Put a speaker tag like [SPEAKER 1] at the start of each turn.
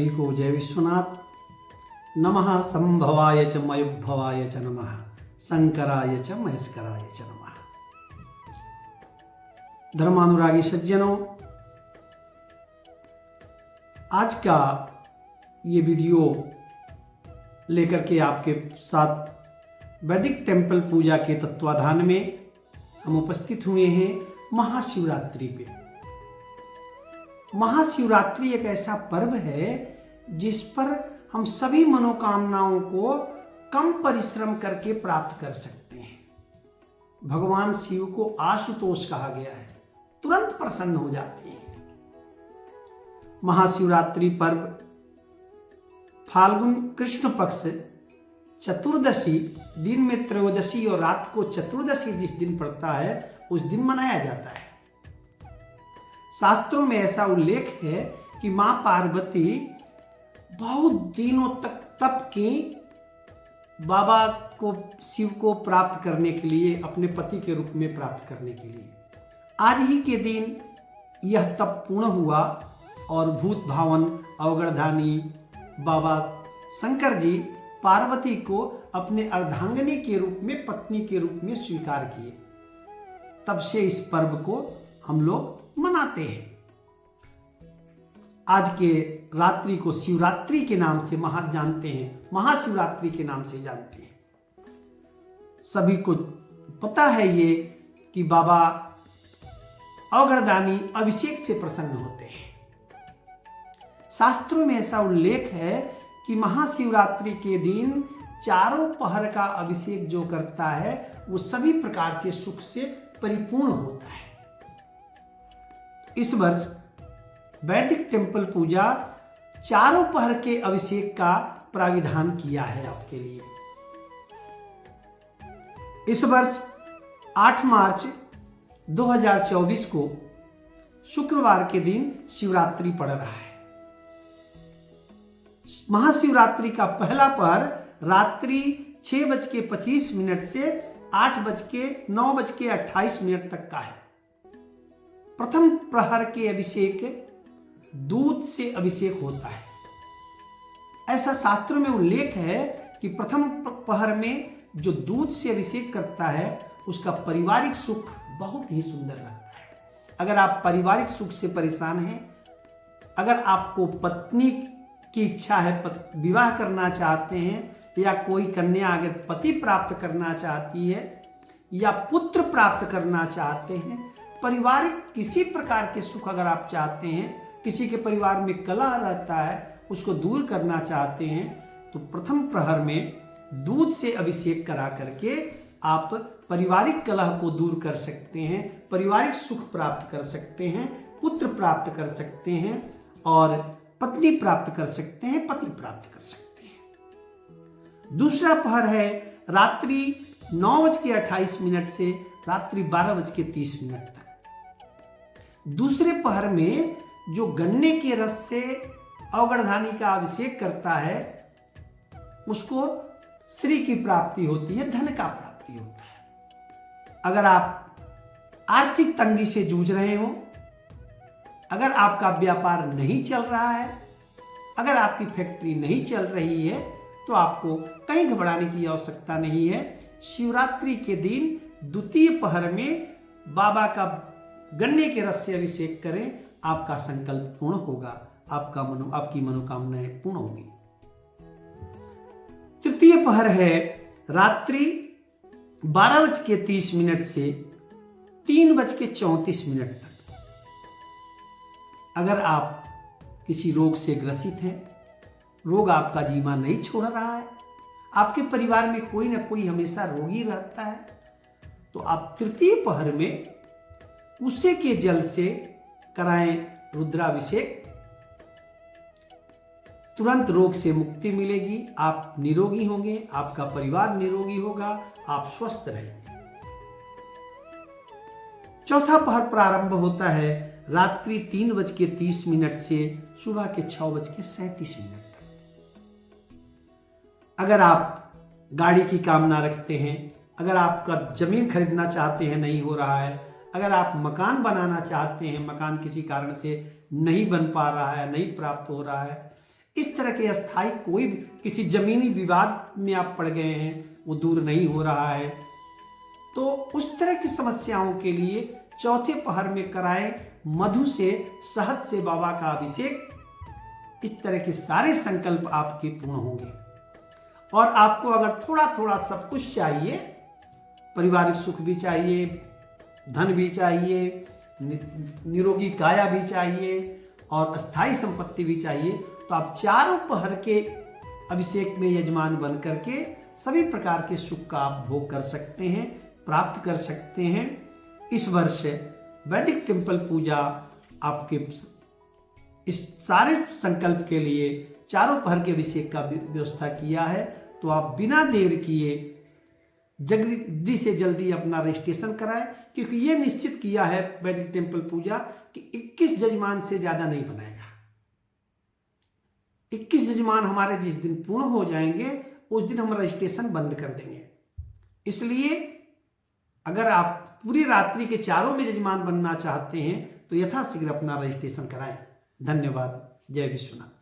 [SPEAKER 1] सभी को जय विश्वनाथ। नमः संभवाय च मयुभवाय च नमः, शंकराय च महेश्वराय च नमः। धर्मानुरागी सज्जनों, आज का ये वीडियो लेकर के आपके साथ वैदिक टेम्पल पूजा के तत्वाधान में हम उपस्थित हुए हैं महाशिवरात्रि पे। महाशिवरात्रि एक ऐसा पर्व है जिस पर हम सभी मनोकामनाओं को कम परिश्रम करके प्राप्त कर सकते हैं। भगवान शिव को आशुतोष कहा गया है, तुरंत प्रसन्न हो जाते हैं। महाशिवरात्रि पर्व फाल्गुन कृष्ण पक्ष चतुर्दशी दिन में त्रयोदशी और रात को चतुर्दशी जिस दिन पड़ता है उस दिन मनाया जाता है। शास्त्रों में ऐसा उल्लेख है कि मां पार्वती बहुत दिनों तक तप की बाबा को, शिव को प्राप्त करने के लिए, अपने पति के रूप में प्राप्त करने के लिए। आज ही के दिन यह तप पूर्ण हुआ और भूत भावन अवगढ़धानी बाबा शंकर जी पार्वती को अपने अर्धांगिनी के रूप में, पत्नी के रूप में स्वीकार किए। तब से इस पर्व को हम लोग मनाते हैं। आज के रात्रि को शिवरात्रि के नाम से जानते हैं, महाशिवरात्रि के नाम से जानते हैं। सभी को पता है ये कि बाबा अवगढ़दानी अभिषेक से प्रसन्न होते हैं। शास्त्रों में ऐसा उल्लेख है कि महाशिवरात्रि के दिन चारों पहर का अभिषेक जो करता है वो सभी प्रकार के सुख से परिपूर्ण होता है। इस वर्ष वैदिक टेम्पल पूजा चारों पहर के अभिषेक का प्राविधान किया है आपके लिए। इस वर्ष 8 मार्च 2024 को शुक्रवार के दिन शिवरात्रि पड़ रहा है। महाशिवरात्रि का पहला पहर रात्रि 6:25 से 8:28 तक का है। प्रथम प्रहर के अभिषेक दूध से अभिषेक होता है। ऐसा शास्त्रों में उल्लेख है कि प्रथम पहर में जो दूध से अभिषेक करता है उसका पारिवारिक सुख बहुत ही सुंदर रहता है। अगर आप पारिवारिक सुख से परेशान हैं, अगर आपको पत्नी की इच्छा है, विवाह करना चाहते हैं, या कोई कन्या अगर पति प्राप्त करना चाहती है या पुत्र प्राप्त करना चाहते हैं, पारिवारिक किसी प्रकार के सुख अगर आप चाहते हैं, किसी के परिवार में कलह रहता है उसको दूर करना चाहते हैं, तो प्रथम प्रहर में दूध से अभिषेक करा करके आप पारिवारिक कलह को दूर कर सकते हैं, पारिवारिक सुख प्राप्त कर सकते हैं, पुत्र प्राप्त कर सकते हैं और पत्नी प्राप्त कर सकते हैं, पति प्राप्त कर सकते हैं। दूसरा पहर है रात्रि 9:28 से रात्रि 12:30 तक। दूसरे पहर में जो गन्ने के रस से अवगढ़धानी का अभिषेक करता है उसको श्री की प्राप्ति होती है, धन का प्राप्ति होता है। अगर आप आर्थिक तंगी से जूझ रहे हो, अगर आपका व्यापार नहीं चल रहा है, अगर आपकी फैक्ट्री नहीं चल रही है, तो आपको कहीं घबराने की आवश्यकता नहीं है। शिवरात्रि के दिन द्वितीय पहर में बाबा का गन्ने के रस से अभिषेक करें, आपका संकल्प पूर्ण होगा, आपकी मनोकामनाएं पूर्ण होगी। तृतीय पहर है रात्रि 12:30 से 3:34 तक। अगर आप किसी रोग से ग्रसित हैं, रोग आपका जीवन नहीं छोड़ रहा है, आपके परिवार में कोई ना कोई हमेशा रोगी रहता है, तो आप तृतीय पहर में उसे के जल से कराएं रुद्राभिषेक। तुरंत रोग से मुक्ति मिलेगी, आप निरोगी होंगे, आपका परिवार निरोगी होगा, आप स्वस्थ रहेंगे। चौथा पहर प्रारंभ होता है रात्रि 3:30 से सुबह के 6:37 तक। अगर आप गाड़ी की कामना रखते हैं, अगर आपका जमीन खरीदना चाहते हैं, नहीं हो रहा है, अगर आप मकान बनाना चाहते हैं, मकान किसी कारण से नहीं बन पा रहा है, नहीं प्राप्त हो रहा है, इस तरह के अस्थाई कोई भी किसी जमीनी विवाद में आप पड़ गए हैं, वो दूर नहीं हो रहा है, तो उस तरह की समस्याओं के लिए चौथे पहर में कराए मधु से, शहद से बाबा का अभिषेक। इस तरह के सारे संकल्प आपके पूर्ण होंगे। और आपको अगर थोड़ा थोड़ा सब कुछ चाहिए, पारिवारिक सुख भी चाहिए, धन भी चाहिए, निरोगी काया भी चाहिए और अस्थाई संपत्ति भी चाहिए, तो आप चारों पहर के अभिषेक में यजमान बन करके सभी प्रकार के सुख का आप भोग कर सकते हैं, प्राप्त कर सकते हैं। इस वर्ष वैदिक टेम्पल पूजा आपके इस सारे संकल्प के लिए चारों पहर के अभिषेक का व्यवस्था किया है। तो आप बिना देर किए जल्दी से जल्दी अपना रजिस्ट्रेशन कराएं, क्योंकि ये निश्चित किया है वैदिक टेम्पल पूजा कि 21 यजमान से ज्यादा नहीं बनाएगा। 21 यजमान हमारे जिस दिन पूर्ण हो जाएंगे उस दिन हम रजिस्ट्रेशन बंद कर देंगे। इसलिए अगर आप पूरी रात्रि के चारों में यजमान बनना चाहते हैं तो यथाशीघ्र अपना रजिस्ट्रेशन कराएं। धन्यवाद। जय विश्वनाथ।